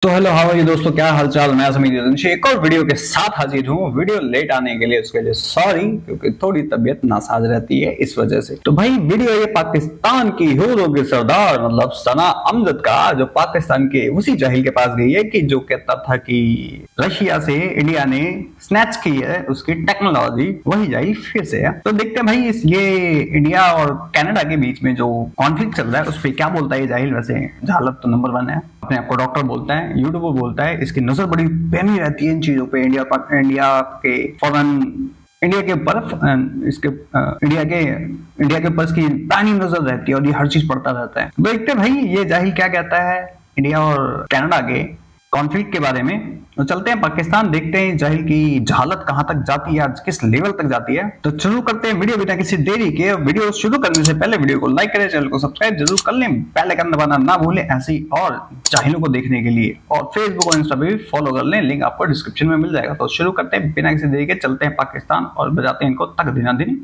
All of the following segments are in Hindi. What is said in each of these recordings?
तो हेलो हाउ आर यू दोस्तों, क्या हालचाल। मैं समीर एक और वीडियो के साथ हाजिर हूँ। वीडियो लेट आने के लिए उसके लिए सॉरी, क्योंकि थोड़ी तबीयत नासाज रहती है इस वजह से। तो भाई वीडियो ये पाकिस्तान की हीरो के सरदार मतलब सना अमजद का, जो पाकिस्तान के उसी जाहिल के पास गई है कि जो कहता था कि रशिया से इंडिया ने स्नैच की है उसकी टेक्नोलॉजी, वही जाहिल फिर से है। तो देखते हैं भाई ये इंडिया और कनाडा के बीच में जो कॉन्फ्लिक्ट चल रहा है उस पर क्या बोलता है ये जाहिल। वैसे जहालत तो नंबर 1 है, अपने आप को डॉक्टर बोलता है, यूट्यूबर बोलता है, इसकी नजर बड़ी पैनी रहती है इन चीजों पे। इंडिया के फॉरेन, इंडिया के ऊपर इसके इंडिया के ऊपर इसकी पैनी नजर रहती है और ये हर चीज पढ़ता रहता है। देखते भाई ये जाहिल क्या कहता है इंडिया और कनाडा के कॉन्फ्लिक्ट के बारे में। तो चलते हैं पाकिस्तान, देखते हैं जाहिल की जहालत कहां तक जाती है, आज किस लेवल तक जाती है। तो शुरू करते हैं वीडियो बिना किसी देरी के। वीडियो शुरू करने से पहले वीडियो को लाइक करें, चैनल को सब्सक्राइब जरूर कर लें, बेल आइकन दबाना ना भूलें ऐसी और जाहिलों को देखने के लिए। और फेसबुक और इंस्टा पे भी फॉलो कर लें, लिंक आपको डिस्क्रिप्शन में मिल जाएगा। तो शुरू करते हैं बिना किसी देरी के, चलते हैं पाकिस्तान और बजाते हैं इनको तक दिना दिन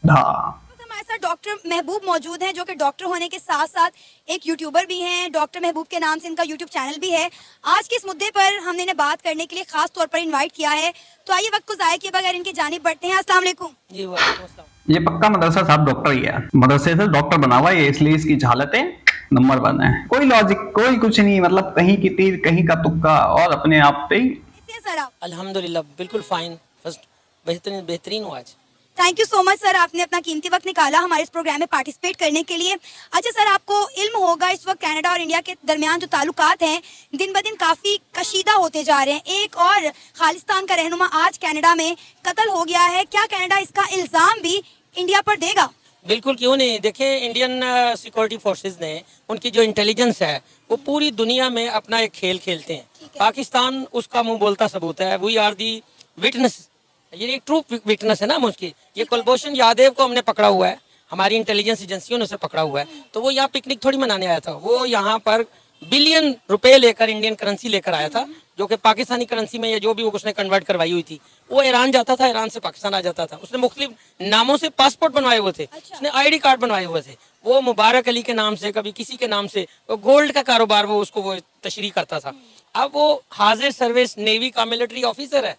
धा। हमारे साथ डॉक्टर महबूब मौजूद हैं, जो कि डॉक्टर होने के साथ साथ एक यूट्यूबर भी हैं। डॉक्टर महबूब के नाम से इनका यूट्यूब चैनल भी है। आज के इस मुद्दे पर हमने इन्हें बात करने के लिए खास तौर पर इनवाइट किया है। तो आइए वक्त को ज़ाया किए बगैर इनकी जानिब बढ़ते हैं। अस्सलाम वालेकुम। जी वालेकुम अस्सलाम। ये पक्का मदरसा साहब डॉक्टर ही है, मदरसे से डॉक्टर बना हुआ है, इसलिए इसकी जहालतें नंबर 1 है। कोई लॉजिक कोई कुछ नहीं, मतलब कहीं की तीर कहीं का तुक्का और अपने आप पे ही। कैसे हैं सर आप? अल्हम्दुलिल्लाह बिल्कुल फाइन, फर्स्ट बेहतरीन हूँ आज। Thank you so much sir, आपने अपना कीमती वक्त निकाला हमारे इस प्रोग्राम में पार्टिसिपेट करने के लिए। अच्छा सर, आपको इल्म होगा इस वक्त कनाडा और इंडिया के दरमियान जो ताल्लुकात हैं दिन ब दिन काफ़ी कशीदा होते जा रहे हैं। एक और खालिस्तान का रहनुमा आज कनाडा में कत्ल हो गया है। क्या कनाडा इसका इल्ज़ाम भी इंडिया पर देगा? बिल्कुल, क्यों नहीं। देखिए, इंडियन सिक्योरिटी फोर्सेस ने, उनकी जो इंटेलिजेंस है वो पूरी दुनिया में अपना एक खेल खेलते हैं। पाकिस्तान उसका मुंह बोलता सबूत है। वी आर दी विटनेस, ये एक ट्रू विटनेस है ना मुझकी। ये कुलभूषण यादव को हमने पकड़ा हुआ है, हमारी इंटेलिजेंस एजेंसियों ने उसे पकड़ा हुआ है। तो वो यहाँ पिकनिक थोड़ी मनाने आया था, वो यहाँ पर बिलियन रुपए लेकर इंडियन करेंसी लेकर आया था, जो कि पाकिस्तानी करेंसी में, या जो भी वो उसने कन्वर्ट करवाई हुई थी। वो ईरान जाता था, ईरान से पाकिस्तान आ जाता था। उसने मुख्तलिफ नामों से पासपोर्ट बनवाए हुए थे, उसने आईडी कार्ड बनवाए हुए थे। वो मुबारक अली के नाम से, कभी किसी के नाम से, वो गोल्ड का कारोबार वो तशरीह करता था। अब वो हाजिर सर्विस नेवी का मिलिट्री ऑफिसर है,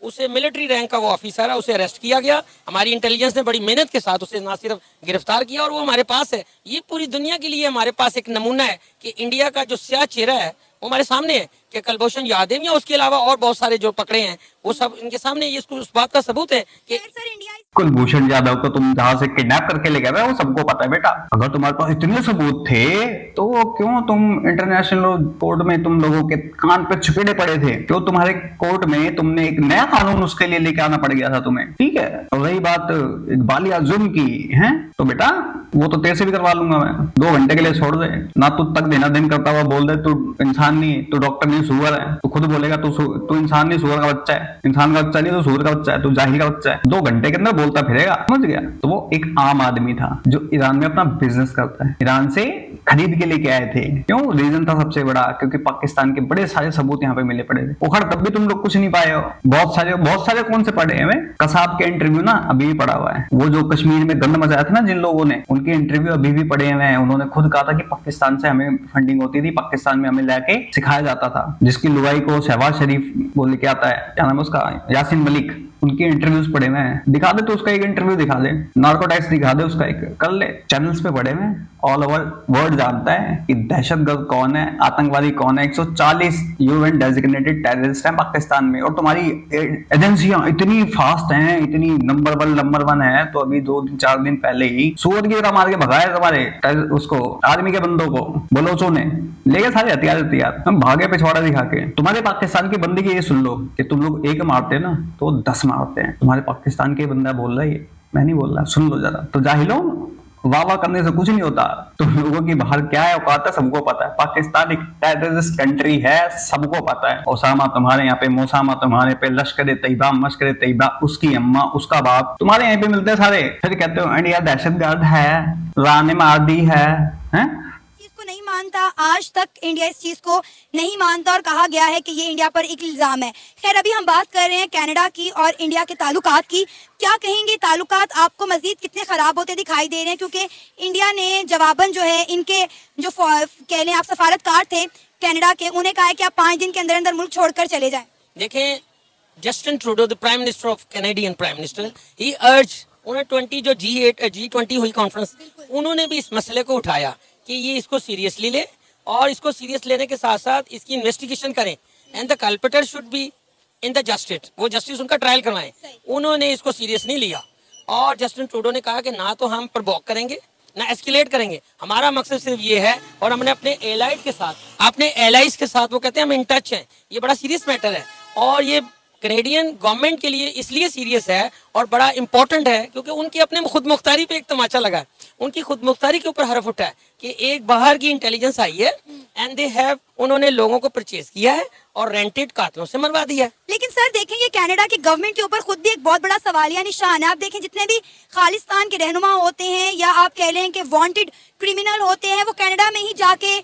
उसे मिलिट्री रैंक का वो ऑफिसर है, उसे अरेस्ट किया गया। हमारी इंटेलिजेंस ने बड़ी मेहनत के साथ उसे ना सिर्फ गिरफ्तार किया, और वो हमारे पास है। ये पूरी दुनिया के लिए हमारे पास एक नमूना है कि इंडिया का जो स्याह चेहरा है वो हमारे सामने है, कि कुलभूषण यादव या उसके अलावा और बहुत सारे जो पकड़े हैं वो सब इनके सामने। ये उस बात का सबूत है कि सर इंडिया कुलभूषण यादव को तुम जहां से किडनैप करके ले गए वो सबको पता है बेटा। अगर तुम्हारे पास इतने सबूत थे तो क्यों तुम इंटरनेशनल कोर्ट में तुम लोगों के कान पे चपेटे पड़े थे? क्यों तुम्हारे कोर्ट में तुमने एक नया कानून उसके लिए लेके आना पड़ गया था तुम्हें? ठीक है, और रही बात इकबालिया जुल्म की है, तो बेटा वो तो तेरे से भी करवा लूंगा मैं। 2 घंटे के लिए छोड़ दे ना, तू तक देना दिन करता हुआ बोल दे तू इंसान नहीं, तू डॉक्टर नहीं, सुअर है। तू खुद बोलेगा तू इंसान नहीं, सुअर का बच्चा है। इंसान का बच्चा नहीं तो सुअर का बच्चा है, तू जाहिल का बच्चा है। 2 घंटे के अंदर बोलता फिरेगा, समझ गया? तो वो एक आम आदमी था जो ईरान में अपना बिजनेस करता है, ईरान से खरीद के लेके आए थे। क्यों? रीजन था सबसे बड़ा, क्योंकि पाकिस्तान के बड़े सारे सबूत यहाँ पे मिले पड़े थे। उखड़ तब भी तुम लोग कुछ नहीं पाए हो। बहुत सारे कौन से पढ़े हैं? कसाब के इंटरव्यू ना अभी भी पड़ा हुआ है। वो जो कश्मीर में गंद मचाया था ना जिन लोगों ने, उनके इंटरव्यू अभी भी पड़े हुए हैं। उन्होंने खुद कहा था कि पाकिस्तान से हमें फंडिंग होती थी, पाकिस्तान में हमें लाके सिखाया जाता था। जिसकी लुगाई को शहबाज शरीफ बोल के आता है, क्या नाम उसका, यासीन मलिक, उनके इंटरव्यूज पड़े हुए हैं। दिखा दे तो उसका एक इंटरव्यू दिखा दे, नार्कोटिक्स दिखा दे उसका एक, कर ले। चैनल्स पे पड़े हुए हैं, ऑल ओवर वर्ल्ड जानता है कि दहशतगर्द कौन है, आतंकवादी कौन है। 140 यूएन डेजिग्नेटेड टेररिस्ट हैं पाकिस्तान में, और तुम्हारी एजेंसियां इतनी फास्ट हैं, इतनी नंबर 1 है। तो अभी 2-4 दिन पहले ही सूअर की तरह मार के भगाया तुम्हारे उसको, आर्मी के बंदों को, बलोचों ने लेके सारे हथियार हम भागे पिछवाड़ा दिखा के। तुम्हारे पाकिस्तान की बंदी की ये सुन लो कि तुम लोग एक मारते ना तो 10 मारते हैं। तुम्हारे पाकिस्तान के बंदा बोल रहा है, ये मैं नहीं बोल रहा, सुन लो जरा। तो जाहिलो, वाह करने से कुछ नहीं होता। तुम लोगों की बाहर क्या है औकात है सबको पता है। पाकिस्तान एक टेररिस्ट कंट्री है, सबको पता है। ओसामा तुम्हारे यहाँ पे, मोसामा तुम्हारे पे, लश्कर तैयबा, मश्कर तैयबा, उसकी अम्मा, उसका बाप तुम्हारे यहाँ पे मिलते हैं सारे। फिर कहते हो इंडिया दहशतगर्द है, राने मार दी है, हैं? को नहीं मानता, आज तक इंडिया इस चीज को नहीं मानता, और कहा गया है कि ये इंडिया पर एक इल्जाम है। खैर, अभी हम बात कर रहे हैं कनाडा की और इंडिया के ताल्लुकात की। क्या कहेंगे, ताल्लुकात आपको मजीद कितने खराब होते दिखाई दे रहे हैं? क्योंकि इंडिया ने जवाबन जो है इनके जो कह लें आप सफारतकार थे, कनाडा के, उन्हें कहा है कि आप 5 दिन के अंदर अंदर मुल्क छोड़कर चले जाएं। देखें, Justin Trudeau, the prime minister of Canadian prime minister, he urge, उन्हें 20 जो G20 हुई कॉन्फ्रेंस, उन्होंने भी इस मसले को उठाया कि ये इसको सीरियसली ले, और इसको सीरियस लेने के साथ साथ इसकी इन्वेस्टिगेशन करें, and the culprits should be in the justice, वो जस्टिस उनका ट्रायल करवाएं। उन्होंने इसको सीरियस नहीं लिया, और जस्टिन ट्रूडो ने कहा कि ना तो हम प्रवोक करेंगे ना एस्केलेट करेंगे, हमारा मकसद सिर्फ ये है, और हमने अपने एलाइड के साथ, अपने एलाइज के साथ, वो कहते हैं हम इन टच हैं, ये बड़ा सीरियस मैटर है, और ये कनेडियन गवर्नमेंट के लिए इसलिए सीरियस है और बड़ा इंपॉर्टेंट है क्योंकि उनकी अपने खुद मुख्तारी पे एक तमाचा लगा है, उनकी खुद मुख्तारी के ऊपर हरफ उठा है कि एक बाहर की इंटेलिजेंस आई है, एंड दे हैव, उन्होंने लोगों को परचेज किया है और रेंटेड कातलों से मरवा दिया है। लेकिन सर देखें, ये कनाडा की गवर्नमेंट के ऊपर खुद भी एक बहुत बड़ा सवालिया निशान है। आप देखें, जितने भी खालिस्तान के रहनुमा होते हैं, या आप कह लें कि वांटेड क्रिमिनल होते हैं, वो कनाडा में ही जाके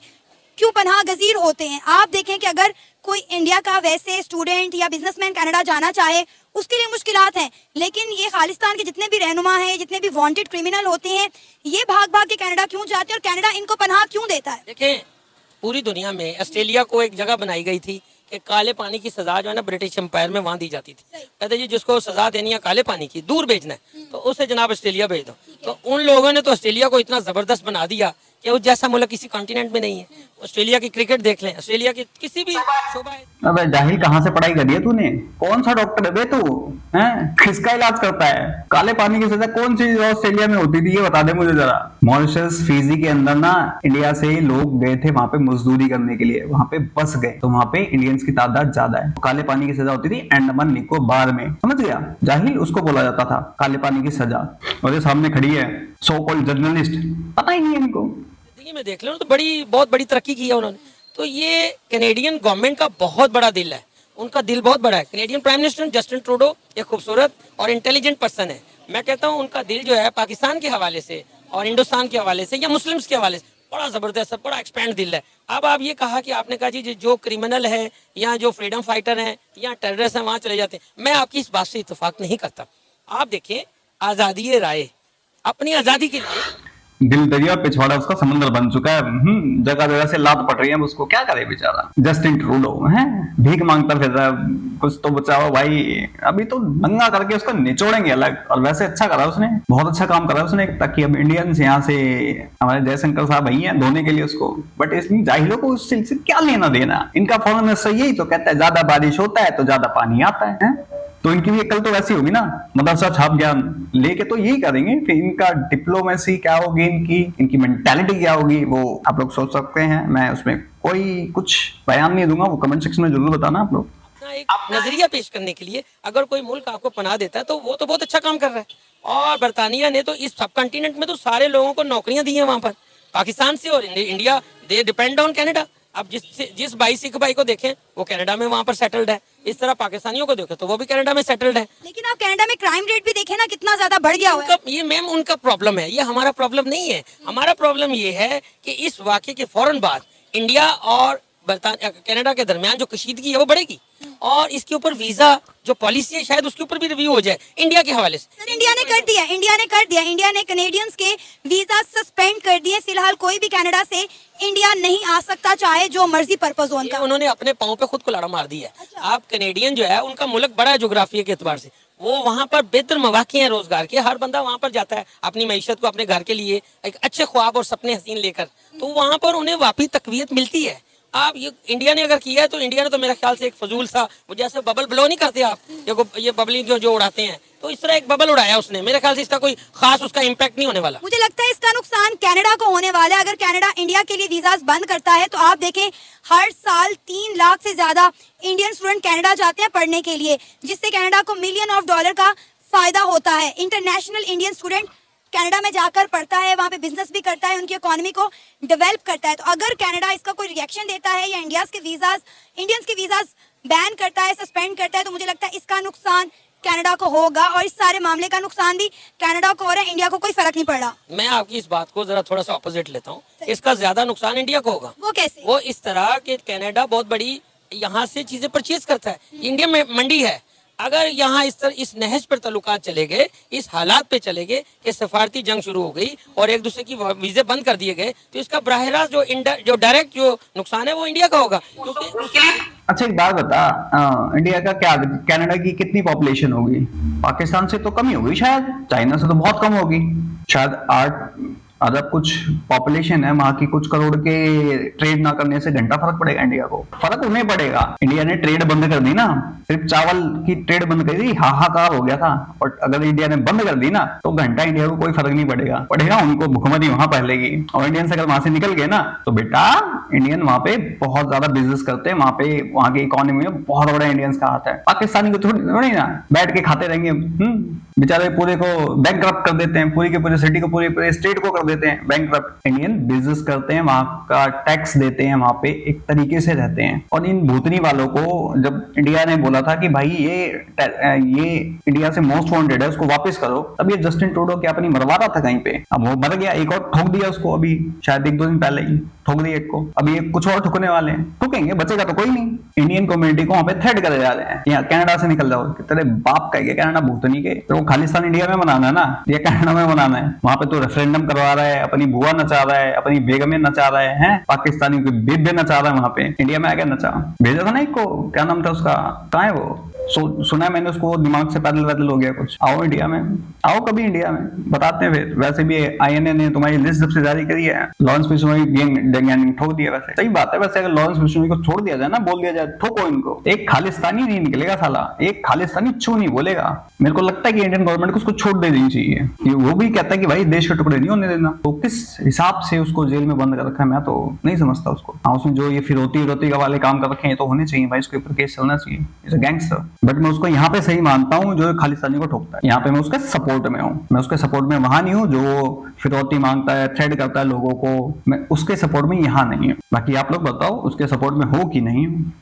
क्यों पनाह गजीर होते हैं। आप देखें कि अगर कोई इंडिया का वैसे स्टूडेंट या बिजनेसमैन कनाडा जाना चाहे, उसके लिए मुश्किलात हैं, लेकिन ये खालिस्तान के जितने भी रहनुमा हैं, जितने भी वांटेड क्रिमिनल होते हैं, ये भाग भाग के कनाडा क्यों जाते हैं और कनाडा इनको पनाह क्यों देता है? देखें, पूरी दुनिया में ऑस्ट्रेलिया को एक जगह बनाई गई थी कि काले पानी की सजा जो है ना ब्रिटिश एम्पायर में वहाँ दी जाती थी। कहते जी जिसको सजा देनी है काले पानी की, दूर भेजना है, तो उसे जनाब ऑस्ट्रेलिया भेज दो। तो उन लोगों ने तो ऑस्ट्रेलिया को इतना जबरदस्त बना दिया कि उस जैसा मुल्क किसी कॉन्टिनेंट में नहीं है। ऑस्ट्रेलिया की क्रिकेट देख लें, ऑस्ट्रेलिया की किसी भी शोभा। अबे जाहिल, कहाँ से पढ़ाई करी है तूने? कौन सा डॉक्टर है बे तू? हैं? किसका इलाज करता है? काले पानी की सजा कौन सी ऑस्ट्रेलिया में होती थी, ये बता दे मुझे जरा। मॉरिशस, फिजी के अंदर ना इंडिया से लोग गए थे वहां पे मजदूरी करने के लिए, वहां पे बस गए, तो वहां पे इंडियंस की तादाद ज्यादा है। काले पानी की सजा होती थी अंडमान निकोबार में, समझ गया? जाहिल उसको बोला जाता था, काले पानी की सजा। और ये सामने खड़ी है सो कॉल्ड जर्नलिस्ट, पता ही नहीं है इनको। में देख लो तो बहुत बड़ी तरक्की की है उन्होंने। तो ये कैनेडियन गवर्नमेंट का बहुत बड़ा दिल है, उनका दिल बहुत बड़ा है। Canadian prime minister Justin Trudeau एक खूबसूरत और इंटेलिजेंट पर्सन है। मैं कहता हूँ उनका दिल जो है पाकिस्तान के हवाले से और हिंदुस्तान के हवाले से या मुस्लिम्स के हवाले से बड़ा जबरदस्त है, बड़ा एक्सपेंड दिल है। अब आप ये कहा कि आपने कहा जी जो क्रिमिनल है या जो फ्रीडम फाइटर हैं या टेररिस्ट हैं वहाँ चले जाते हैं, मैं आपकी इस बात से इत्तेफाक नहीं करता। आप देखें, आज़ादी राय, अपनी आज़ादी के लिए दिल दरिया पिछवाड़ा उसका समंदर बन चुका है। जगह जगह से लात पड़ रही है, उसको क्या करे बेचारा जस्टिन ट्रूडो है, भीख मांगता फिर रहा है, कुछ तो बचाओ भाई। अभी तो दंगा करके उसको निचोड़ेंगे अलग। और वैसे अच्छा करा उसने, बहुत अच्छा काम करा उसने, ताकि अब इंडियंस यहाँ से हमारे जयशंकर साहब भाई हैं धोने के लिए उसको। बट इसमें जाहिलों को उससे क्या लेना देना? इनका फॉरेन मिनिस्टर यही तो कहता है ज्यादा बारिश होता है तो ज्यादा पानी आता है। तो इनकी भी कल तो वैसी होगी ना, मदरसा छाप ज्ञान लेके तो यही करेंगे। फिर इनका डिप्लोमेसी क्या होगी, इनकी मेंटालिटी क्या होगी, वो आप लोग सोच सकते हैं। मैं उसमें कोई कुछ बयान नहीं दूंगा, वो कमेंट सेक्शन में जरूर बताना आप लोग। एक नजरिया पेश करने के लिए अगर कोई मुल्क आपको पनाह देता है तो वो तो बहुत अच्छा काम कर रहा है। और बरतानिया ने तो इस सब कॉन्टिनेंट में तो सारे लोगों को नौकरियां दी हैं वहां पर, पाकिस्तान से और India, they depend on Canada. अब जिस भाई सिख भाई को देखें वो कनाडा में वहां पर सेटल्ड है, इस तरह पाकिस्तानियों को देखें तो वो भी कनाडा में सेटल्ड है। लेकिन आप कनाडा में क्राइम रेट भी देखें ना, कितना ज्यादा बढ़ गया हुआ है। ये मैम उनका प्रॉब्लम है, ये हमारा प्रॉब्लम नहीं है। हमारा प्रॉब्लम ये है कि इस वाक़े के फौरन बाद इंडिया और कनाडा के दरमियान जो कशीदगी है वो बढ़ेगी, और इसके ऊपर वीजा जो पॉलिसी है शायद उसके ऊपर भी रिव्यू हो जाए इंडिया के हवाले से। सर इंडिया ने कर दिया, इंडिया ने कनेडियंस के वीजा सस्पेंड कर दिए। फिलहाल कोई भी कनाडा से इंडिया नहीं आ सकता, चाहे जो मर्जी पर्पस हो उनका। उन्होंने अपने पाँव पे खुद को लाड़ा मार दिया है। आप कनेडियन जो है उनका मुल्क बड़ा है जोग्राफिया के एतबार से, वो वहाँ पर बेहतर मौके हैं रोजगार के, हर बंदा वहाँ पर जाता है अपनी मईशत को अपने घर के लिए एक अच्छे ख्वाब और सपने हसीन लेकर, तो वहाँ पर उन्हें वापस तकवीयत मिलती है। आप ये इंडिया ने अगर किया है तो इंडिया ने तो मेरे ख्याल से एक फजूल सा, वो जैसे बबल ब्लो नहीं करते आप, ये बबलिंग जो उड़ाते हैं, तो इस तरह एक बबल उड़ाया उसने। मेरे ख्याल से इसका कोई खास उसका इम्पैक्ट नहीं होने वाला। मुझे लगता है इसका नुकसान कनाडा को होने वाला है। अगर कनाडा इंडिया के लिए वीजास बंद करता है तो आप देखें हर साल 3 लाख से ज्यादा इंडियन स्टूडेंट कनाडा जाते हैं पढ़ने के लिए, जिससे कनाडा को $मिलियन का फायदा होता है। इंटरनेशनल इंडियन स्टूडेंट कनाडा में जाकर पढ़ता है, वहाँ पे बिजनेस भी करता है, उनकी इकोनॉमी को डेवलप करता है। तो अगर कनाडा इसका कोई रिएक्शन देता है या इंडियंस के वीजास बैन करता है, सस्पेंड करता है, तो मुझे लगता है इसका नुकसान कनाडा को होगा, और इस सारे मामले का नुकसान भी कनाडा को हो रहा है, इंडिया को कोई फर्क नहीं पड़ रहा। मैं आपकी इस बात को जरा थोड़ा सा ऑपोजिट लेता हूँ, इसका ज्यादा नुकसान इंडिया को होगा। वो कैसे? वो इस तरह कि कनाडा बहुत बड़ी यहाँ से चीजें परचेज करता है, इंडिया में मंडी है, अगर यहाँ इस नहज पर ताल्लुकात चले गए, इस हालात पे चले गए कि सफारती जंग शुरू हो गई और एक दूसरे की वीजे बंद कर दिए गए, तो इसका बराह रास्त जो डायरेक्ट जो नुकसान है वो इंडिया का होगा, क्योंकि अच्छा एक बात बता, इंडिया का क्या, कनाडा की कितनी पॉपुलेशन होगी? पाकिस्तान से तो कम ही होगी शायद, चाइना से तो बहुत कम होगी, शायद 8 अरब कुछ पॉपुलेशन है वहां की। कुछ करोड़ के ट्रेड ना करने से घंटा फर्क पड़ेगा इंडिया को? फर्क उन्हें पड़ेगा। इंडिया ने ट्रेड बंद कर दी ना, सिर्फ चावल की ट्रेड बंद कर दी, हाहाकार हो गया था। और अगर इंडिया ने बंद कर दी ना तो घंटा इंडिया को कोई फर्क नहीं पड़ेगा उनको भुखमरी वहां फैलेगी। और इंडियंस अगर वहां से निकल गए ना तो बेटा इंडियन वहां पे बहुत ज्यादा बिजनेस करते हैं, वहां की इकोनॉमी में बहुत बड़ा इंडियंस का हाथ है। पाकिस्तानी को थोड़ी ना बैठ के खाते रहेंगे, बेचारे पूरे को बैंकक्रप्ट कर देते हैं, पूरी के पूरे सिटी को, पूरे स्टेट को कर देते हैं बैंकक्रप्ट। इंडियन बिजनेस करते हैं, वहां का टैक्स देते हैं, वहां पे एक तरीके से रहते हैं। और इन भूतनी वालों को जब इंडिया ने बोला था कि भाई ये इंडिया से मोस्ट वांटेड है, उसको वापस करो, तब ये जस्टिन ट्रूडो क्या अपनी मरवा रहा था कहीं पे। अब वो मर गया, एक और ठोक दिया उसको, अभी शायद 1-2 दिन पहले ही ठोक दिया एक को, अभी कुछ और ठुकने वाले हैं। ठुकेंगे, बचेगा तो कोई नहीं। इंडियन कम्युनिटी को वहां पे थ्रेट करे जा रहे हैं, यहाँ कनाडा से निकल जाओ, तेरे बाप का है कनाडा भूतनी के, तो वो खालिस्तान इंडिया में मनाना है ना या कनाडा में मनाना है? वहां पे तो रेफरेंडम करवा रहा है, अपनी बुआ नचा रहा है, अपनी बेगमें नचा रहे हैं, पाकिस्तानी को बेबे नचा रहा है वहां पे। इंडिया में आके नचा, भेजा था ना एक को, क्या नाम था उसका, कहाँ है वो? सुना है मैंने उसको, दिमाग से पैदल हो गया कुछ। आओ इंडिया में, आओ कभी इंडिया में, बताते हैं फिर। वैसे भी INA ने तुम्हारी लिस्ट जब से जारी करी है, लॉरेंस बिश्नोई गैंग ठोक दिया। वैसे सही बात है, वैसे अगर लॉरेंस बिश्नोई को छोड़ दिया जाए ना, बोल दिया जाए ठोको इनको, एक खालिस्तानी नहीं निकलेगा साला, एक खालिस्तानी छू नहीं बोलेगा। मेरे को लगता है कि इंडियन गवर्नमेंट को उसको छोड़ दे देनी चाहिए। वो भी कहता है कि भाई देश के टुकड़े नहीं होने देना, तो किस हिसाब से उसको जेल में बंद कर रखा है मैं तो नहीं समझता उसको। हाँ, उसमें जो ये फिरौती का वाले काम कर रखे हैं तो होने चाहिए भाई, उसके ऊपर केस चलना चाहिए, इज अ गैंगस्टर। बट मैं उसको यहाँ पे सही मानता हूँ जो खालिस्तानी को ठोकता है, यहाँ पे मैं उसके सपोर्ट में हूँ। मैं उसके सपोर्ट में वहां नहीं हूँ जो फिरौती मांगता है, थ्रेड करता है लोगों को, मैं उसके सपोर्ट में यहाँ नहीं हूँ। बाकी आप लोग बताओ उसके सपोर्ट में हो कि नहीं हूँ।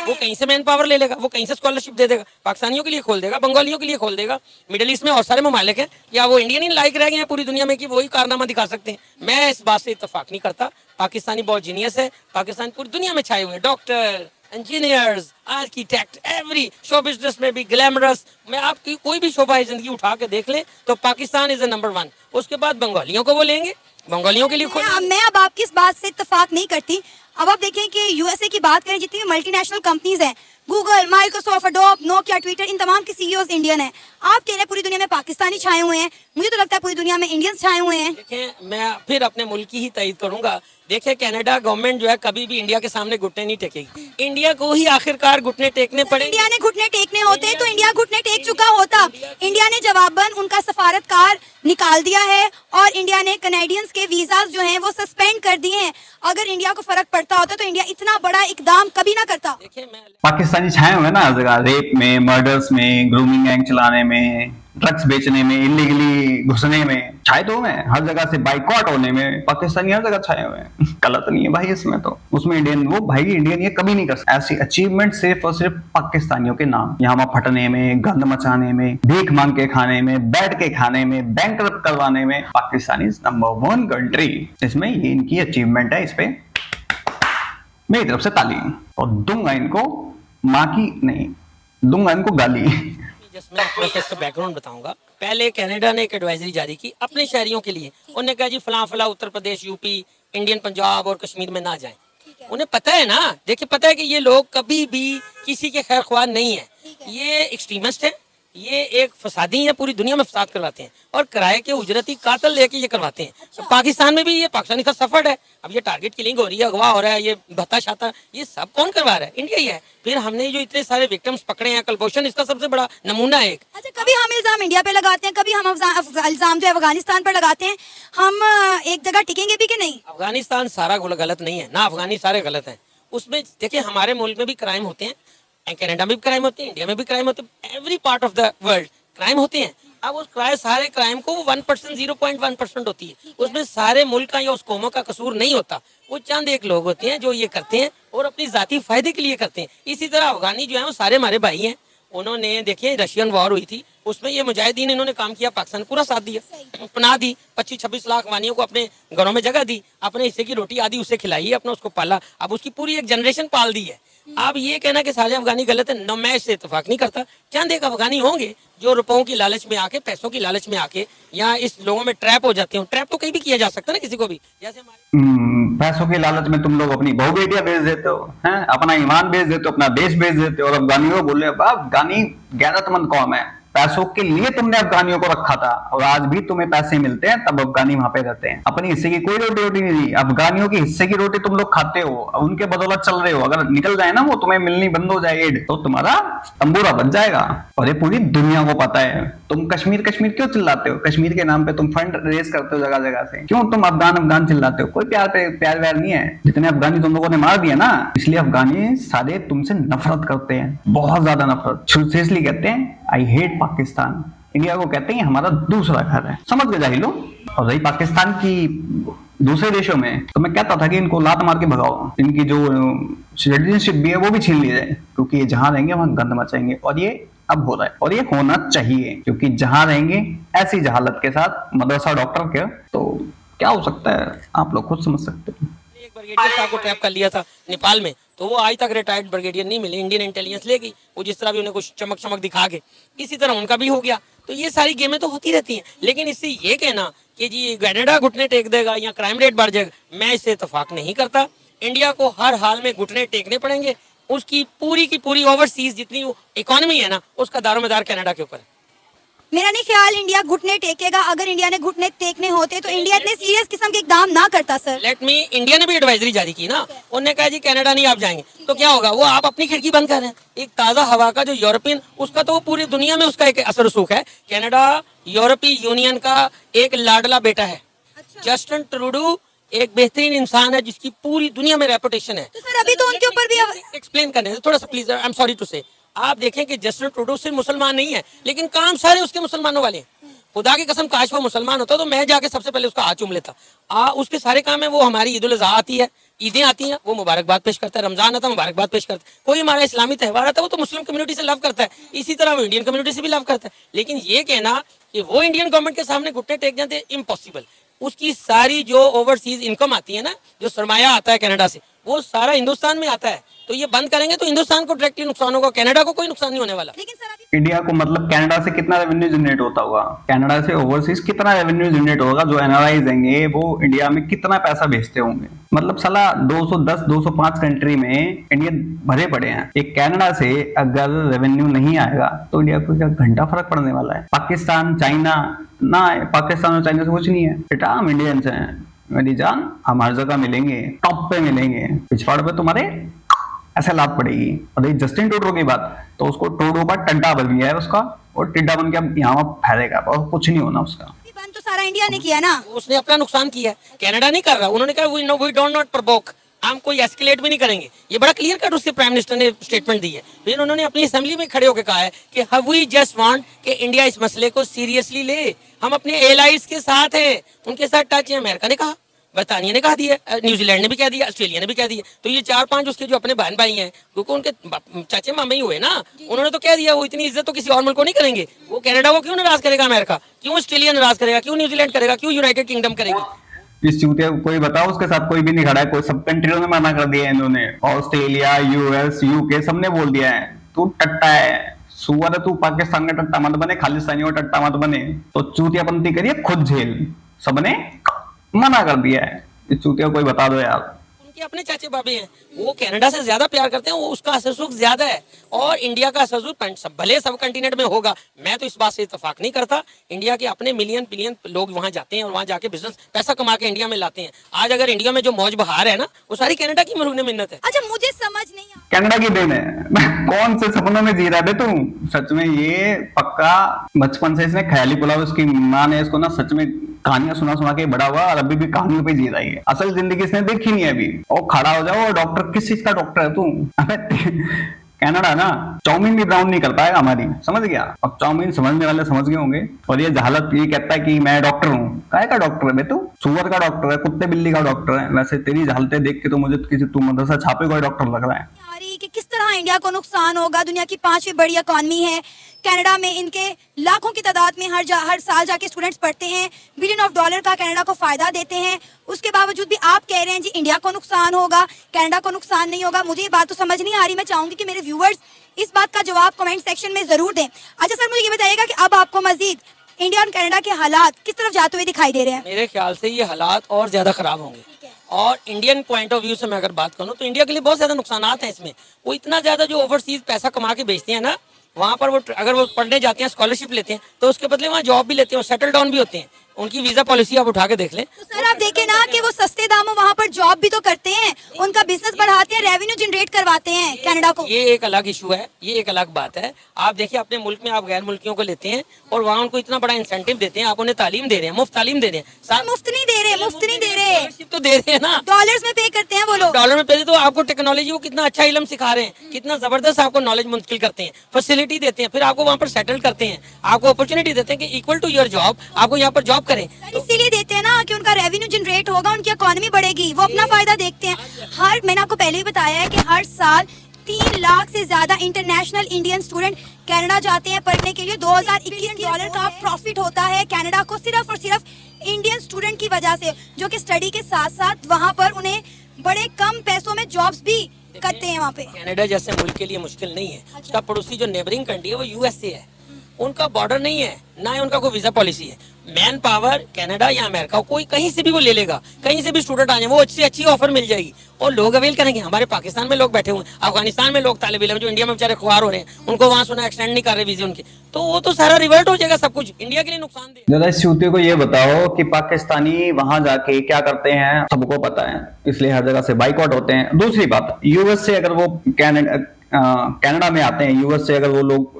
वो कहीं से मैन पावर ले लेगा, वो कहीं से स्कॉलरशिप दे देगा, पाकिस्तानियों के लिए खोल देगा, बंगालियों के लिए खोल देगा। मिडिल ईस्ट में और सारे ममालिक हैं, या वो इंडियन ही लाइक रह गए हैं पूरी दुनिया में कि वही कारनामा दिखा सकते हैं। मैं इस बात से इत्तेफाक नहीं करता। पाकिस्तानी बहुत जीनियस है, पाकिस्तान पूरी दुनिया में छाए हुए हैं, doctor, engineers, architect, every show business में भी ग्लैमरस। मैं आपकी कोई भी शोभा जिंदगी उठा के देख ले तो पाकिस्तान इज नंबर 1। उसके बाद बंगालियों को वो लेंगे, बंगालियों के लिए मैं अब आपकी इस बात से इत्तेफाक नहीं करती। अब आप देखें कि यूएसए की बात करें, जितनी भी मल्टीनेशनल कंपनीज हैं, Google, Microsoft, Adobe, Nokia, Twitter, इन तमाम के सीईओज इंडियन हैं। आप कह रहे हैं पूरी दुनिया में पाकिस्तानी छाए हुए हैं, मुझे तो लगता है पूरी दुनिया में इंडियंस छाए हुए हैं। देखें, मैं फिर अपने मुल्क की ही तारीफ करूंगा। देखिए, कनाडा गवर्नमेंट जो है कभी भी इंडिया के सामने घुटने नहीं टेकेगी। इंडिया को ही आखिरकार घुटने टेकने पड़ेंगे। इंडिया ने घुटने टेकने होते तो इंडिया घुटने टेक चुका होता। इंडिया ने जवाबन उनका सफारतकार निकाल दिया है और इंडिया ने कनेडियंस के वीजाज जो हैं वो सस्पेंड कर दिए हैं। अगर इंडिया को फर्क पड़ता होता तो इंडिया इतना बड़ा इकदाम कभी ना करता। पाकिस्तानी छाए हुए ना हर जगह, रेप में, मर्डर्स में, ग्रूमिंग गैंग चलाने में, ड्रग्स बेचने में, इलीगली घुसने में छाए तो हुए हैं, हर जगह से बाइकआउट होने में पाकिस्तानी हर जगह छाए हुए हैं। गलत नहीं है भाई इसमें तो, उसमें इंडियन वो भाई इंडियन ये कभी नहीं कर सकता। ऐसी अचीवमेंट सिर्फ और सिर्फ पाकिस्तानियों के नाम, यहाँ फटने में, गंद मचाने में, भीख मांग के खाने में, बैठ के खाने में, बैंकरप्ट करवाने में, पाकिस्तान इज नंबर 1 कंट्री। इसमें ये इनकी अचीवमेंट है, इस पे मेरी तरफ से ताली। और दूंगा इनको माँ की नहीं, दूंगा इनको गाली। मैं थोड़ा सा इसका बैकग्राउंड बताऊंगा। पहले कनाडा ने एक एडवाइजरी जारी की अपने शहरियों के लिए। उन्होंने कहा जी फला उत्तर प्रदेश, यूपी, इंडियन पंजाब और कश्मीर में ना जाएं। उन्हें पता है ना, देखिए पता है कि ये लोग कभी भी किसी के खैर ख्वाह नहीं है, ये एक्सट्रीमिस्ट है, ये एक फसादी है, पूरी दुनिया में फसाद करवाते हैं और किराए के उजरती कातल लेके ये करवाते हैं। तो पाकिस्तान में भी ये पाकिस्तानी का सफर है। अब ये टारगेट किलिंग हो रही है, अगवा हो रहा है, ये भत्ता शाता, ये सब कौन करवा रहा है? इंडिया ही है। फिर हमने जो इतने सारे विक्टिम्स पकड़े हैं, कलभूषण इसका सबसे बड़ा नमूना है। अच्छा, कभी हम इल्जाम इंडिया पे लगाते हैं, कभी हम इल्जाम जो है अफगानिस्तान पर लगाते हैं। हम एक जगह टिकेंगे भी कि नहीं? अफगानिस्तान सारा गलत नहीं है ना, अफगानी सारे गलत हैं। उसमें देखिए हमारे मुल्क में भी क्राइम होते हैं, कनाडा में भी क्राइम होते हैं, इंडिया में भी क्राइम होते हैं, every part of the world crime होते हैं। अब उस सारे क्राइम को 1%, 0.1% होती है, उसमें सारे मुल्क का या उस कौमों का कसूर नहीं होता। वो चंद एक लोग होते हैं जो ये करते हैं और अपनी जाती फायदे के लिए करते हैं। इसी तरह अफगानी जो है वो सारे हमारे भाई हैं। उन्होंने देखिए रशियन वॉर हुई थी, उसमें ये मुजाहिदीन इन्होंने काम किया, पाकिस्तान ने पूरा साथ दिया, पनाह दी, 25-26 लाख अफगानियों को अपने घरों में जगह दी, अपने हिस्से की रोटी आदि उसे खिलाई, अपना उसको पाला, अब उसकी पूरी एक जनरेशन पाल दी है। अब ये कहना कि सारे अफगानी गलत है, न मैं इससे इत्तेफाक नहीं करता। चंद एक अफगानी होंगे जो रुपयों की लालच में आके, पैसों की लालच में आके यहाँ इस लोगों में ट्रैप हो जाते हैं। ट्रैप तो कहीं भी किया जा सकता है ना किसी को भी, जैसे हमारे पैसों की लालच में तुम लोग अपनी बहू बेटियां बेच देते हो, हैं, अपना ईमान बेच देते हो, अपना देश बेच देते हो, और अफगानियों को बोल रहे हो अफगानी गैरतमंद कौम है। पैसों के लिए तुमने अफगानियों को रखा था और आज भी तुम्हें पैसे मिलते हैं तब अफगानी वहां पे रहते हैं। अपनी हिस्से की कोई रोटी नहीं दी, अफगानियों की हिस्से की रोटी तुम लोग खाते हो, उनके बदौलत चल रहे हो। अगर निकल जाए ना वो, तुम्हें मिलनी बंद हो जाए एड, तो तुम्हारा तंबूरा बच जाएगा। और ये पूरी दुनिया को पता है। तुम कश्मीर कश्मीर क्यों चिल्लाते हो? कश्मीर के नाम पे तुम फंड रेज करते हो जगह जगह से, क्यों तुम अफगान अफगान चिल्लाते हो? कोई प्यार व्यार नहीं है। जितने अफगानी तुम लोगों ने मार दिया ना, इसलिए अफगानी सारे तुमसे नफरत करते हैं, बहुत ज्यादा नफरत। सीरियसली कहते हैं आई हेट पाकिस्तान। इंडिया को कहते हैं हमारा दूसरा घर है, समझ गए जाहिलो। और रही पाकिस्तान की दूसरे देशों में, तो मैं कहता था कि इनको लात मार के भगाओ, इनकी जो सिटीजनशिप भी है वो भी छीन ली जाए, क्योंकि ये जहां रहेंगे वहां गंद मचाएंगे। और ये अब हो रहा है और ये होना चाहिए, क्योंकि जहां रहेंगे ऐसी जहालत के साथ मदरसा डॉक्टर के, तो क्या हो सकता है आप लोग खुद समझ सकते हैं। एक ब्रिगेडियर साहब को ट्रैप कर लिया था नेपाल में, तो वो आज तक रिटायर्ड ब्रिगेडियर नहीं मिले। इंडियन इंटेलिजेंस ले गई, वो जिस तरह भी उन्हें कुछ चमक चमक दिखा के, इसी तरह उनका भी हो गया। तो ये सारी गेमें तो होती रहती हैं, लेकिन इससे ये कहना कि जी कनाडा घुटने टेक देगा या क्राइम रेट बढ़ जाएगा, मैं इससे इत्तेफाक नहीं करता। इंडिया को हर हाल में घुटने टेकने पड़ेंगे। उसकी पूरी की पूरी ओवरसीज जितनी इकोनॉमी है ना, उसका दारोमदार कनाडा के ऊपर है। मेरा नहीं ख्याल इंडिया घुटने टेकेगा। अगर इंडिया ने घुटने टेकने होते तो इंडिया इतने सीरियस किस्म के इकदाम ना करता सर। लेट मी, इंडिया ने भी एडवाइजरी जारी की ना, उन्होंने कहा जी कनाडा नहीं आप जाएंगे, तो क्या होगा? वो आप अपनी खिड़की बंद कर रहे हैं। एक ताजा हवा का जो यूरोपियन, उसका तो पूरी दुनिया में उसका एक असर रसूख है। कनाडा यूरोपीय यूनियन का एक लाडला बेटा है। जस्टिन ट्रूडो एक बेहतरीन इंसान है जिसकी पूरी दुनिया में रेपुटेशन है। तो सर अभी तो उनके ऊपर भी एक्सप्लेन करने से थोड़ा सा please, I am sorry to say, आप देखें कि जस्टिन ट्रूडो सिर्फ मुसलमान नहीं है, लेकिन काम सारे उसके मुसलमानों वाले हैं। खुदा की कसम, काश वो मुसलमान होता तो मैं जाके सबसे पहले उसका हाथ चूम लेता। उसके सारे काम है। वो हमारी ईद उल अज़हा आती है, ईदें आती हैं, वो मुबारकबाद पेश करता है। रमजान आता है, मुबारकबाद पेश करता है। कोई हमारा इस्लामी त्यौहार आता है, वो तो मुस्लिम कम्युनिटी से लव करता है, इसी तरह वो इंडियन कम्युनिटी से भी लव करता है। लेकिन ये कहना कि वो इंडियन गवर्नमेंट के सामने घुटने टेक जाते हैं, इम्पॉसिबल। उसकी सारी जो ओवरसीज इनकम आती है ना, जो सरमाया आता है कनाडा से, वो सारा हिंदुस्तान में आता है। तो ये बंद करेंगे तो हिंदुस्तान को डायरेक्टली नुकसान होगा, कनाडा को कोई नुकसान नहीं होने वाला। लेकिन सर अभी इंडिया को मतलब कनाडा से कितना रेवेन्यू जनरेट होता होगा? कनाडा से ओवरसीज कितना रेवेन्यू जनरेट होगा? जो एनआरआईज देंगे वो इंडिया में कितना पैसा भेजते होंगे? मतलब साला 210-205 कंट्री में इंडियन भरे पड़े हैं। एक कनाडा से अगर रेवेन्यू नहीं आएगा तो इंडिया को क्या घंटा फर्क पड़ने वाला है? पाकिस्तान, चाइना ना, पाकिस्तान और चाइना से कुछ नहीं है बेटा, हम इंडियंस हैं मेरी जान, हम हर जगह मिलेंगे, टॉप पे मिलेंगे, पिछवाड़ पे तुम्हारे ऐसे लाभ पड़ेगी। और जस्टिन ट्रूडो की बात, तो उसको ट्रूडो का टड्डा बन गया है उसका, और टिड्डा बन के यहाँ फैलेगा और कुछ नहीं होना उसका। बंद तो सारा इंडिया ने किया ना, उसने अपना नुकसान किया है, कनाडा नहीं कर रहा। उन्होंने कहा वी डोंट नॉट प्रोवोक, हम कोई एस्केलेट भी नहीं करेंगे। ये बड़ा क्लियर कट उसके प्राइम मिनिस्टर ने स्टेटमेंट दी है। फिर उन्होंने अपनी असेंबली में खड़े होकर कहा है कि वी जस्ट वांट कि इंडिया इस मसले को सीरियसली ले, हम अपने एलाइज के साथ हैं, उनके साथ टच है। अमेरिका ने कहा, बरतानिया ने कहा दिया, न्यूजीलैंड ने भी कह दिया, ऑस्ट्रेलिया ने भी कह दिया। तो ये 4-5 उसके जो अपने बहन भाई हैं, क्योंकि उनके चाचे मामे ही हुए ना, उन्होंने तो कह दिया वो इतनी इज्जत तो किसी और मुल्क को नहीं करेंगे। वो कनाडा को क्यों नाराज करेगा? अमेरिका क्यों? ऑस्ट्रेलिया नाराज करेगा क्यों? न्यूजीलैंड करेगा क्यों? यूनाइटेड किंगडम करेगी। इस चूतिया को कोई बताओ, उसके साथ कोई भी नहीं खड़ा है। कोई सब कंट्रियों ने मना कर दिया है इन्होंने, ऑस्ट्रेलिया, यूएस, यूके सबने बोल दिया है तू टट्टा है, सुअर है तू, पाकिस्तान का टट्टा मत बने, खालिस्तानियों का टट्टा मत बने, तो चूतियापंती करिए खुद झेल। सबने मना कर दिया है। इस चूतिया कोई बता दो यार। उनके अपने चाचे बाबे हैं, वो कनाडा से ज्यादा प्यार करते हैं, वो उसका असर सुख ज्यादा है। और इंडिया का असर सुख भले सब कंटिनेंट में होगा, मैं तो इस बात से इत्तेफाक नहीं करता। इंडिया के अपने मिलियन बिलियन लोग वहां जाते हैं और वहां जाके बिजनेस पैसा कमा के इंडिया में लाते हैं। आज अगर इंडिया में जो मौज बहार है ना, वो सारी कनाडा की मरूने मिन्नत है। अच्छा मुझे समझ नहीं आ कनाडा की देन है। कौन से सपनों में जी रहा है तू? सच में ये पक्का बचपन से इसने ख्याली पुलाव, उसकी माँ ने इसको ना सच में कहानियां सुना सुना के बड़ा हुआ और अभी भी कहानियों पे जी रही है। असल जिंदगी इसने देखी नहीं है अभी। और खड़ा हो जाओ, डॉक्टर किस चीज का डॉक्टर है तू? कनाडा ना चाउमीन भी ब्राउन नहीं कर पाएगा हमारी, समझ गया? अब चाउमीन समझने वाले समझ गए होंगे। और ये जहालत ये कहता है कि मैं डॉक्टर हूँ। काय का डॉक्टर है बे तू? सुअर का डॉक्टर है, कुत्ते बिल्ली का डॉक्टर है। वैसे तेरी जहालतें देख के तो मुझे किसी तू मदरसा छापे कोई डॉक्टर लग रहा है। कि किस तरह इंडिया को नुकसान होगा, दुनिया की 5वीं बड़ी इकॉनमी है, कनाडा में इनके लाखों की तादाद में हर साल जाके स्टूडेंट्स पढ़ते हैं, बिलियन ऑफ डॉलर का कनाडा को फायदा देते हैं, उसके बावजूद भी आप कह रहे हैं जी इंडिया को नुकसान होगा, कनाडा को नुकसान नहीं होगा। मुझे ये बात तो समझ नहीं आ रही। मैं चाहूंगी कि मेरे व्यूअर्स इस बात का जवाब कमेंट सेक्शन में जरूर दें। अच्छा सर, मुझे ये बताइएगा कि अब आपको मजीद इंडिया और कनाडा के हालात किस तरफ जाते हुए दिखाई दे रहे हैं? मेरे ख्याल से ये हालात और ज्यादा खराब होंगे। और इंडियन पॉइंट ऑफ व्यू से मैं अगर बात करूं तो इंडिया के लिए बहुत ज्यादा नुकसान हैं इसमें। वो इतना ज्यादा जो ओवरसीज पैसा कमा के बेचते हैं ना, वहाँ पर वो अगर वो पढ़ने जाते हैं, स्कॉलरशिप लेते हैं, तो उसके बदले वहाँ जॉब भी लेते हैं और सेटल डाउन भी होते हैं। उनकी वीजा पॉलिसी आप उठा के देख लें। तो सर आप देखें ना कि वो सस्ते दामों वहाँ पर जॉब भी तो करते हैं, उनका बिजनेस बढ़ाते हैं, रेवेन्यू जनरेट करवाते हैं कनाडा को। ये एक अलग इशू है, ये एक अलग बात है। आप देखिए अपने मुल्क में आप गैर मुल्कियों को लेते हैं और वहाँ उनको इतना बड़ा इंसेंटिव देते हैं, आप उन्हें तालीम दे रहे हैं, मुफ्त तालीम दे रहे हैं। मुफ्त नहीं दे रहे, मुफ्त नहीं दे रहे, तो दे रहे हैं ना, डॉलर्स में पे करते हैं वो लोग। डॉलर में पे तो आपको टेक्नोलॉजी वो कितना अच्छा इल्म सिखा रहे हैं, कितना जबरदस्त आपको नॉलेज मुंतकिल करते हैं, फैसिलिटी देते हैं, फिर आपको वहाँ पर सेटल करते हैं, आपको अपॉर्चुनिटी देते हैं कि इक्वल टू योर जॉब आपको यहाँ पर जॉब करें। इसीलिए देते हैं ना कि उनका रेवेन्यू जनरेट होगा, उनकी इकोनॉमी बढ़ेगी, वो अपना फायदा देखते हैं। मैंने आपको पहले ही बताया है कि हर साल 3 लाख से ज्यादा इंटरनेशनल इंडियन स्टूडेंट कनाडा जाते हैं पढ़ने के लिए। 2021 डॉलर का प्रॉफिट होता है कनाडा को सिर्फ और सिर्फ इंडियन स्टूडेंट की वजह से, जो कि स्टडी के साथ साथ वहाँ पर उन्हें बड़े कम पैसों में जॉब्स भी करते हैं वहाँ पे। कनाडा जैसे मुल्क के लिए मुश्किल नहीं है। उसका पड़ोसी जो नेबरिंग कंट्री है वो यूएसए है, उनका बॉर्डर नहीं है, ना ही उनका कोई वीजा पॉलिसी है। मैन पावर कनाडा या अमेरिका कोई कहीं से भी वो ले लेगा, कहीं से भी स्टूडेंट आ जाए, वो अच्छी अच्छी ऑफर मिल जाएगी और लोग अवेल करेंगे। हमारे पाकिस्तान में लोग बैठे हुए हैं, अफगानिस्तान में लोग तालिब इल्म जो इंडिया में बेचारे खुआर हो रहे हैं, उनको वहाँ सुना एक्सटेंड नहीं कर रहे वीजे उनके, तो वो तो सारा रिवर्ट हो जाएगा, सब कुछ इंडिया के लिए नुकसान दे। जरा इस युवती को ये बताओ कि पाकिस्तानी वहां जाके क्या करते हैं, सबको पता है, इसलिए हर जगह से बाइकआउट होते हैं। दूसरी बात, यूएस से अगर वो कनाडा में आते हैं, यूएस से अगर वो लोग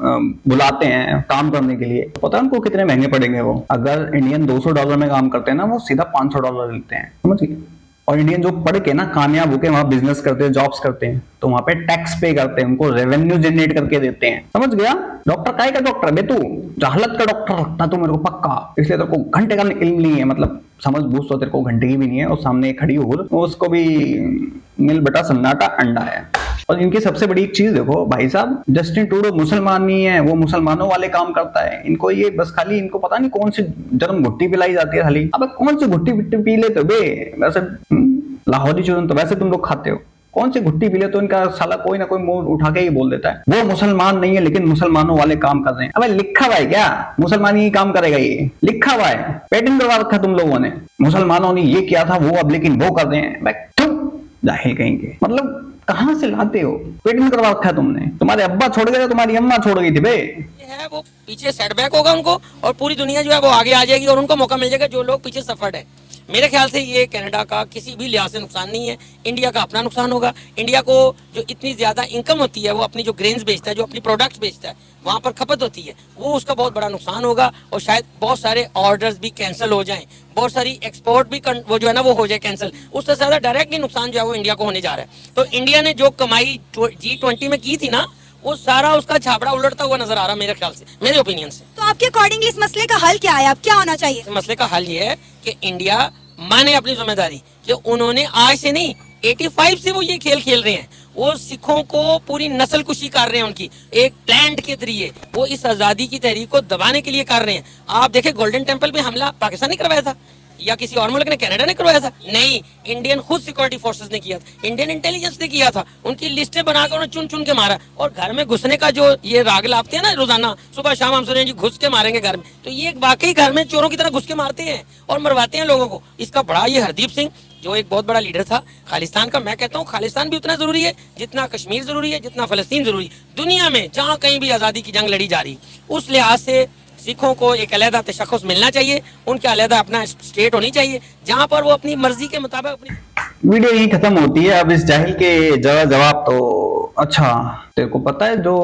बुलाते हैं काम करने के लिए, तो पता है उनको कितने महंगे पड़ेंगे। वो अगर इंडियन $200 में काम करते हैं ना, वो सीधा $500 लेते हैं, समझ गए। और इंडियन जो पढ़ के ना कामयाब होके वहां बिजनेस करते हैं, जॉब्स करते हैं, तो वहां पे टैक्स पे करते हैं, उनको रेवेन्यू जनरेट करके देते हैं, समझ गया। डॉक्टर काय का डॉक्टर बे तू, जहालत का डॉक्टर लगता तू मेरे को पक्का, इसलिए तेरे को घंटे का इल्म नहीं है, मतलब समझ बूझ तो तेरे को घंटे की भी नहीं है। और सामने खड़ी हो उसको भी मिल बेटा सन्नाटा अंडा है। और इनकी सबसे बड़ी एक चीज देखो भाई साहब, जस्टिन ट्रूडो मुसलमान नहीं है, वो मुसलमानों वाले काम करता है। इनको ये बस खाली इनको पता नहीं कौन सी जन्म घुट्टी पिलाई जाती है खाली। अब कौन सी घुट्टी पी लेते हो बे, वैसे लाहौरी चूरन तो वैसे तुम लोग खाते हो, कौन सी घुट्टी पी ले तो इनका साला कोई ना कोई मुंह उठा के ही बोल देता है वो मुसलमान नहीं है, लेकिन मुसलमानों वाले काम कर रहे हैं। अबे लिखा हुआ है क्या मुसलमान ही काम करेगा, ये लिखा हुआ है, पेटेंट करवा रखा तुम लोगों ने, मुसलमानों ने ये किया था वो अब लेकिन वो कर रहे हैं। जाहिल कहेंगे, मतलब कहां से लाते हो, पेटेंट करवा रखा है तुमने, तुम्हारे अब्बा छोड़ गए, तुम्हारी अम्मा छोड़ गई थी बे। है वो पीछे सेटबैक होगा उनको और पूरी दुनिया जो है वो आगे आ जाएगी और उनको मौका मिल जाएगा जो लोग पीछे सफर्ड है। मेरे ख्याल से ये कनाडा का किसी भी लिहाज से नुकसान नहीं है, इंडिया का अपना नुकसान होगा। इंडिया को जो इतनी ज्यादा इनकम होती है, वो अपनी जो ग्रेन्स बेचता है, जो अपनी प्रोडक्ट्स बेचता है, वहाँ पर खपत होती है, वो उसका बहुत बड़ा नुकसान होगा। और शायद बहुत सारे ऑर्डर्स भी कैंसिल हो जाएं, बहुत सारी एक्सपोर्ट भी वो जो है ना वो हो जाए कैंसिल। उससे ज्यादा डायरेक्टली नुकसान जो है वो इंडिया को होने जा रहा है। तो इंडिया ने जो कमाई G20 में की थी ना, वो सारा उसका छापड़ा उलटता हुआ नजर आ रहा मेरे ख्याल से, मेरे ओपिनियन से। तो आपके अकॉर्डिंगली इस मसले का हल क्या है, अब क्या होना चाहिए? मसले का हल ये है कि इंडिया माने अपनी जिम्मेदारी कि उन्होंने आज से नहीं 85 से वो ये खेल खेल रहे हैं, वो सिखों को पूरी नस्ल कुशी कर रहे हैं, उनकी एक प्लांट के जरिए वो इस आजादी की तहरीक को दबाने के लिए कर रहे हैं। आप देखें गोल्डन टेम्पल पे हमला पाकिस्तान ने करवाया था या किसी और मुल्क ने, कनाडा ने करवाया था? नहीं, इंडियन खुद सिक्योरिटी फोर्सेस ने किया था, इंडियन इंटेलिजेंस ने किया था। उनकी लिस्टें बनाकर उन्हें चुन चुन के मारा। और घर में घुसने का जो ये राग लापते हैं ना रोजाना, सुबह शाम हम सुने जी घुस के मारेंगे घर में, तो ये वाकई घर में चोरों की तरह घुस के मारते हैं और मरवाते हैं लोगों को। इसका बड़ा ये हरदीप सिंह जो एक बहुत बड़ा लीडर था खालिस्तान का, मैं कहता हूँ खालिस्तान भी उतना जरूरी है जितना कश्मीर जरूरी है, जितना फलस्तीन जरूरी है। दुनिया में जहाँ कहीं भी आज़ादी की जंग लड़ी जा रही, उस लिहाज से सिखों को एक अलहदा तशख़्ख़ुस मिलना चाहिए, उनके अलहदा अपना स्टेट होनी चाहिए जहाँ पर वो अपनी मर्जी के मुताबिक अपनी। वीडियो यही खत्म होती है। अब इस जाहिल के जवाब तो अच्छा, तेरे को पता है जो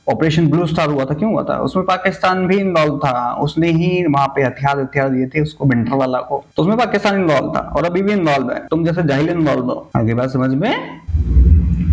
ऑपरेशन ब्लू स्टार हुआ था क्यों हुआ था? उसमें पाकिस्तान भी इन्वॉल्व था, उसने ही वहां पे हथियार दिए थे उसको बिंटर वाला को, तो उसमें पाकिस्तान इन्वॉल्व था और अभी भी इन्वॉल्व है। तुम जैसे जाहिल इन्वॉल्व हो, आगे बात समझ में?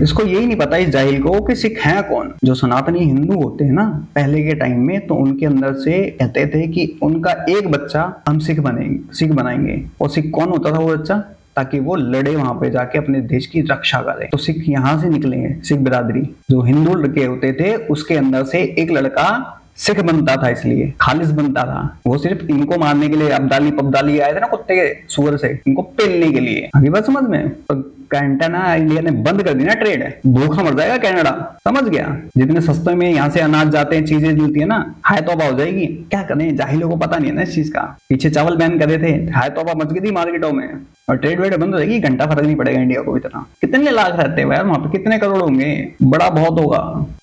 इसको यही नहीं पता इस जाहिल को कि सिख हैं कौन। जो सनातनी हिंदू होते हैं ना पहले के टाइम में, तो उनके अंदर से कहते थे कि उनका एक बच्चा हम सिख बनाएंगे। और सिख कौन होता था वो बच्चा? ताकि वो लड़े वहां पे जाके अपने देश की रक्षा करे। तो सिख यहाँ से निकलेंगे, सिख बिरादरी जो हिंदू लड़के होते थे उसके अंदर से एक लड़का सिख बनता था, इसलिए खालिस बनता था। वो सिर्फ इनको मारने के लिए अब्दाली पब्दाली आए थे ना कुत्ते के सुअर से, इनको पेलने के लिए। अभी बात समझ में? तो कैंटाना इंडिया ने बंद कर दी ना ट्रेड, भूखा मर जाएगा कनाडा, समझ गया? जितने सस्ते में यहाँ से अनाज जाते हैं, चीजें मिलती है ना, हाय तौबा हो जाएगी। क्या करें, जाहिलों को पता नहीं है ना इस चीज का। पीछे चावल बैन करे थे, हाय तौबा मच गई थी मार्केटों में, और ट्रेड वेड बंद हो जाएगी, घंटा फर्क नहीं पड़ेगा इंडिया को इतना। कितने लाख रहते हैं यार वहां पे, कितने करोड़ होंगे, बड़ा बहुत होगा।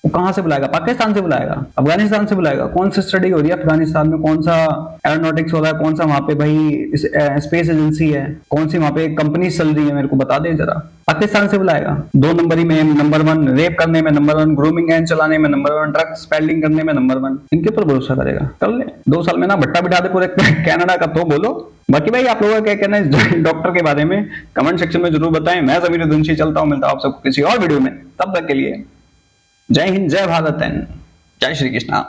वो कहां से बुलाएगा? पाकिस्तान से बुलाएगा, अफगानिस्तान से बुलाएगा? कौन सी स्टडी हो रही है अफगानिस्तान में, कौन सा एरोनॉटिक्स हो रहा है, कौन सा वहां पे भाई स्पेस एजेंसी है, कौन सी वहां पे कंपनी चल रही है, मेरे को बता दे जरा। पाकिस्तान से बुलाएगा। 2 नंबरी में नंबर 1, रेप करने में नंबर 1, ग्रूमिंग गैंग चलाने में नंबर 1, ड्रग्स पेडलिंग करने में नंबर 1। इनके ऊपर भरोसा करेगा? कर ले, 2 साल में ना भट्टा बिठा दे पूरे कनाडा का। तो बोलो बाकी भाई आप लोगों का क्या कहना है डॉक्टर के बारे में, कमेंट सेक्शन में जरूर बताएं। मैं ज़मीरुद्दीन चलता हूं, मिलता हूं आप सबको किसी और वीडियो में। तब तक के लिए जय हिंद, जय भारत एंड जय श्री कृष्णा।